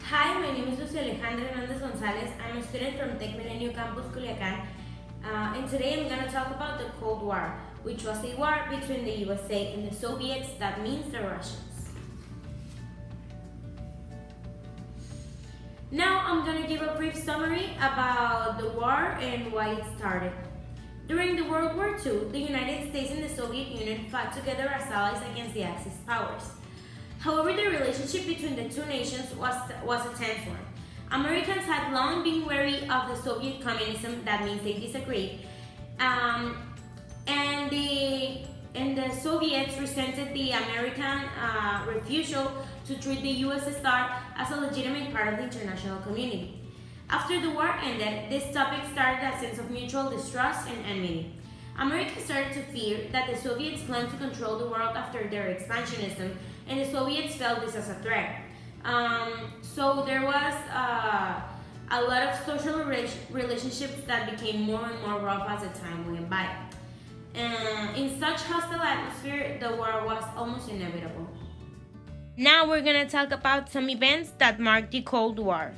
Hi, my name is Lucia Alejandra Hernandez Gonzalez. I'm a student from Tech Milenio Campus Culiacan, and today I'm going to talk about the Cold War, which was a war between the USA and the Soviets, that means the Russians. Now I'm going to give a brief summary about the war and why it started. During the World War II, the United States and the Soviet Union fought together as allies against the Axis powers. However, the relationship between the two nations was a tense one. Americans had long been wary of the Soviet communism, that means they disagreed, and the Soviets resented the American refusal to treat the USSR as a legitimate part of the international community. After the war ended, this topic started a sense of mutual distrust and enmity. America started to fear that the Soviets planned to control the world after their expansionism, and the Soviets felt this as a threat. So there was a lot of social relationships that became more and more rough as the time went by. In such hostile atmosphere, the war was almost inevitable. Now we're going to talk about some events that marked the Cold War.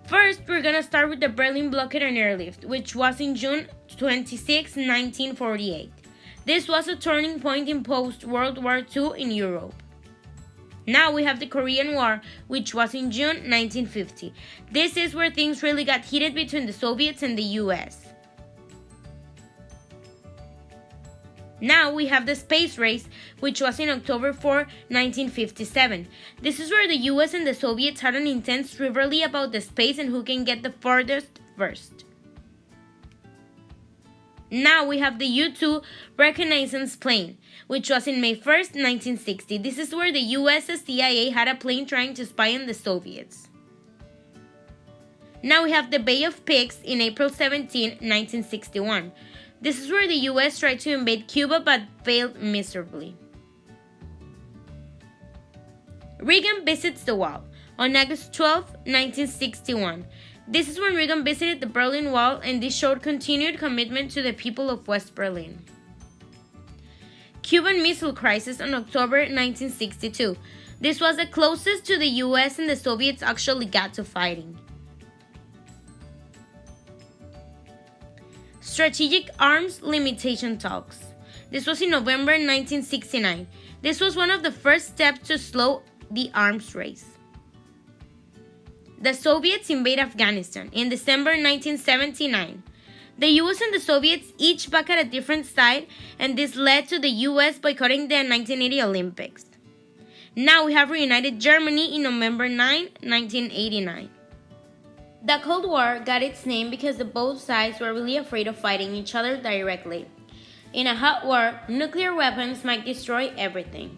First, we're going to start with the Berlin Blockade and Airlift, which was in June 26, 1948. This was a turning point in post-World War II in Europe. Now we have the Korean War, which was in June 1950. This is where things really got heated between the Soviets and the US. Now we have the space race, which was in October 4, 1957. This is where the US and the Soviets had an intense rivalry about the space and who can get the farthest first. Now we have the U-2 reconnaissance plane, which was in May 1st, 1960. This is where the US's CIA had a plane trying to spy on the Soviets. Now we have the Bay of Pigs in April 17, 1961. This is where the US tried to invade Cuba but failed miserably. Reagan visits the wall on August 12, 1961. This is when Reagan visited the Berlin Wall, and this showed continued commitment to the people of West Berlin. Cuban Missile Crisis on October 1962. This was the closest to the US and the Soviets actually got to fighting. Strategic Arms Limitation Talks. This was in November 1969. This was one of the first steps to slow the arms race. The Soviets invade Afghanistan in December 1979. The US and the Soviets each back at a different side, and this led to the US boycotting the 1980 Olympics. Now we have reunited Germany in November 9, 1989. The Cold War got its name because both sides were really afraid of fighting each other directly. In a hot war, nuclear weapons might destroy everything.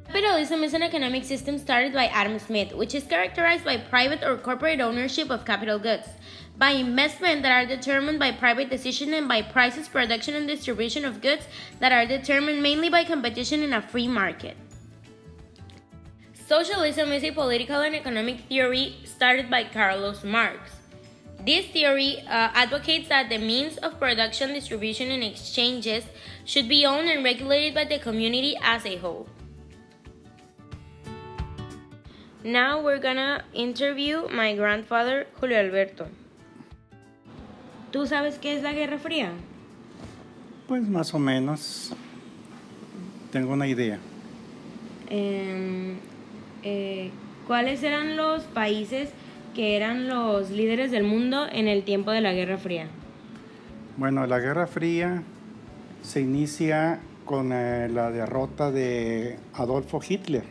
Capitalism is an economic system started by Adam Smith, which is characterized by private or corporate ownership of capital goods, by investment that are determined by private decision, and by prices, production, and distribution of goods that are determined mainly by competition in a free market. Socialism is a political and economic theory started by Carlos Marx. This theory advocates that the means of production, distribution, and exchanges should be owned and regulated by the community as a whole. Now we're gonna interview my grandfather, Julio Alberto. ¿Tú sabes qué es la Guerra Fría? Pues más o menos tengo una idea. ¿Cuáles eran los países que eran los líderes del mundo en el tiempo de la Guerra Fría? Bueno, la Guerra Fría se inicia con la derrota de Adolfo Hitler.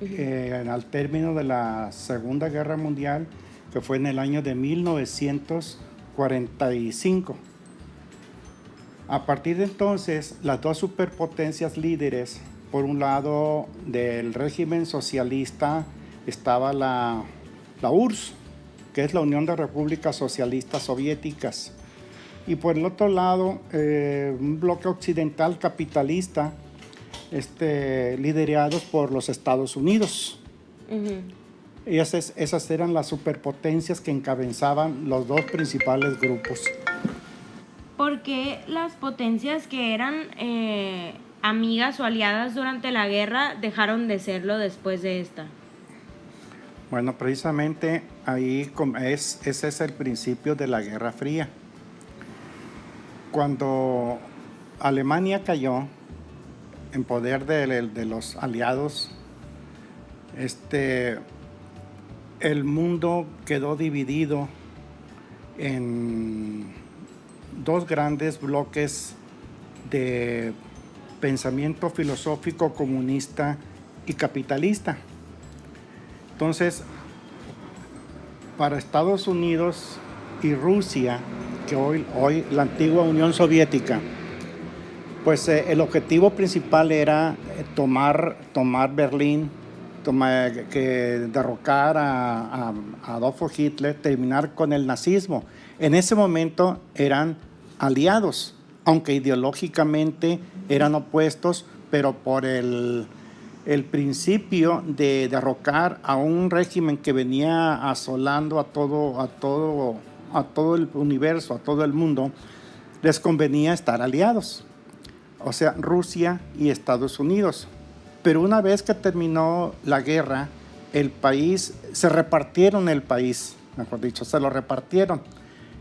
Al término de la Segunda Guerra Mundial, que fue en el año de 1945. A partir de entonces, las dos superpotencias líderes, por un lado del régimen socialista estaba la URSS, que es la Unión de Repúblicas Socialistas Soviéticas, y por el otro lado un bloque occidental capitalista liderados por los Estados Unidos. Esas eran las superpotencias que encabezaban los dos principales grupos. ¿Por qué las potencias que eran amigas o aliadas durante la guerra dejaron de serlo después de esta? Bueno, precisamente ese es el principio de la Guerra Fría. Cuando Alemania cayó en poder de los aliados, el mundo quedó dividido en dos grandes bloques de pensamiento filosófico comunista y capitalista. Entonces, para Estados Unidos y Rusia, que hoy la antigua Unión Soviética, pues el objetivo principal era tomar Berlín, derrocar a Adolfo Hitler, terminar con el nazismo. En ese momento eran aliados, aunque ideológicamente eran opuestos, pero por el principio de derrocar a un régimen que venía asolando a todo el universo, a todo el mundo, les convenía estar aliados, o sea, Rusia y Estados Unidos. Pero una vez que terminó la guerra, se repartieron el país, mejor dicho, se lo repartieron.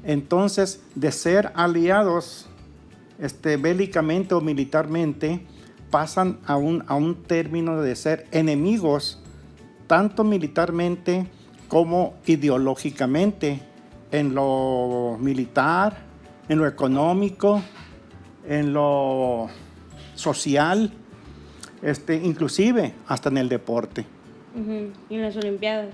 Entonces, de ser aliados bélicamente o militarmente, pasan a un término de ser enemigos, tanto militarmente como ideológicamente, en lo militar, en lo económico, en lo social, inclusive hasta en el deporte. Y en las Olimpiadas.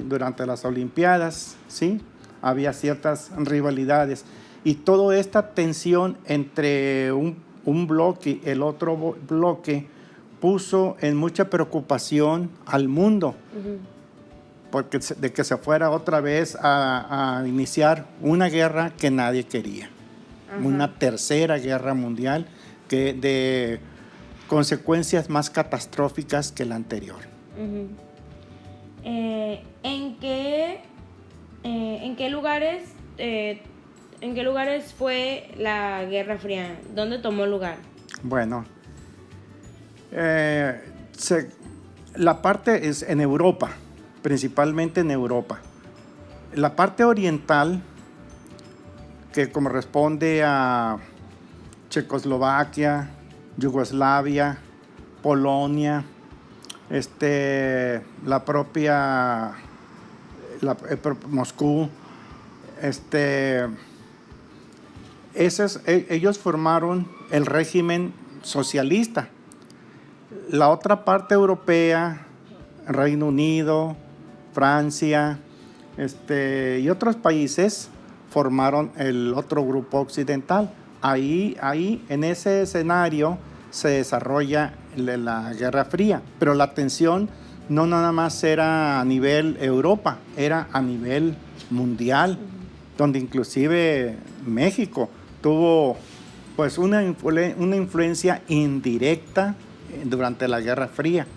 Durante las Olimpiadas, sí, había ciertas rivalidades. Y toda esta tensión entre un bloque y el otro bloque puso en mucha preocupación al mundo, porque de que se fuera otra vez a iniciar una guerra que nadie quería. Una tercera guerra mundial de consecuencias más catastróficas que la anterior. ¿En qué lugares fue la Guerra Fría? ¿Dónde tomó lugar? Bueno, la parte es en Europa, principalmente en Europa. La parte oriental, que corresponde a Checoslovaquia, Yugoslavia, Polonia, la propia Moscú, ellos formaron el régimen socialista. La otra parte europea, Reino Unido, Francia, y otros países formaron el otro grupo occidental. Ahí en ese escenario se desarrolla la Guerra Fría, pero la tensión no nada más era a nivel Europa, era a nivel mundial, donde inclusive México tuvo pues una influencia indirecta durante la Guerra Fría,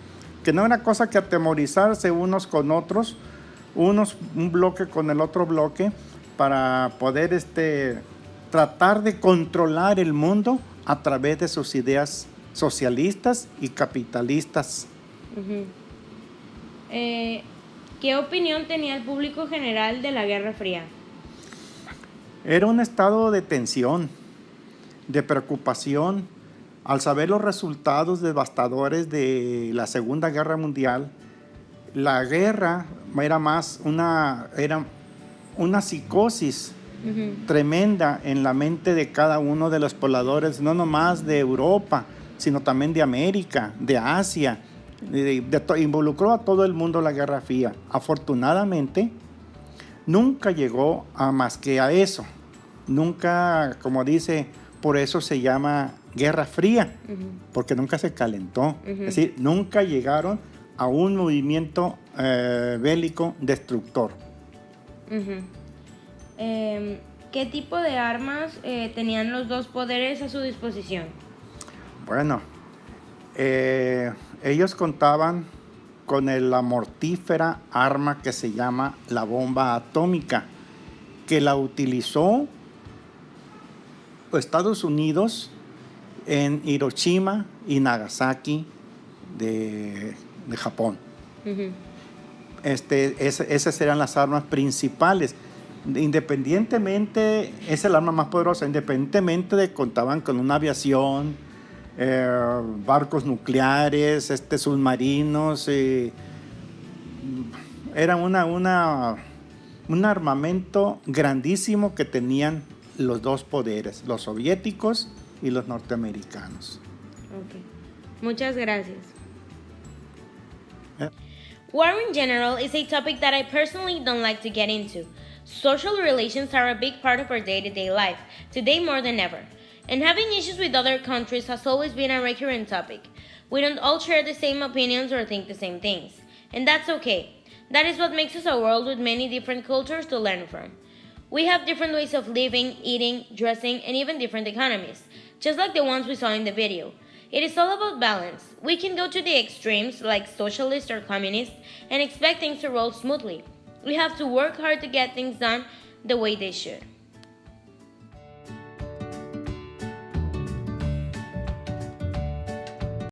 que no era cosa que atemorizarse unos con otros, un bloque con el otro bloque, para poder tratar de controlar el mundo a través de sus ideas socialistas y capitalistas. ¿Qué opinión tenía el público general de la Guerra Fría? Era un estado de tensión, de preocupación, al saber los resultados devastadores de la Segunda Guerra Mundial. La guerra era una psicosis tremenda en la mente de cada uno de los pobladores, no nomás de Europa, sino también de América, de Asia. Involucró a todo el mundo la Guerra Fría. Afortunadamente, nunca llegó más que a eso. Nunca, como dice, por eso se llama Guerra Fría, porque nunca se calentó. Es decir, nunca llegaron a un movimiento bélico destructor. ¿Qué tipo de armas tenían los dos poderes a su disposición? Bueno, ellos contaban con la mortífera arma que se llama la bomba atómica, que la utilizó Estados Unidos en Hiroshima y Nagasaki de Japón. esas eran las armas principales. Independientemente, esa es el arma más poderosa, independientemente de que contaban con una aviación, barcos nucleares, submarinos, era un armamento grandísimo que tenían los dos poderes, los soviéticos y los norteamericanos. Okay. Muchas gracias. Eh. War in general is a topic that I personally don't like to get into. Social relations are a big part of our day-to-day life, today more than ever. And having issues with other countries has always been a recurrent topic. We don't all share the same opinions or think the same things. And that's okay. That is what makes us a world with many different cultures to learn from. We have different ways of living, eating, dressing, and even different economies, just like the ones we saw in the video. It is all about balance. We can go to the extremes, like socialist or communist, and expect things to roll smoothly. We have to work hard to get things done the way they should.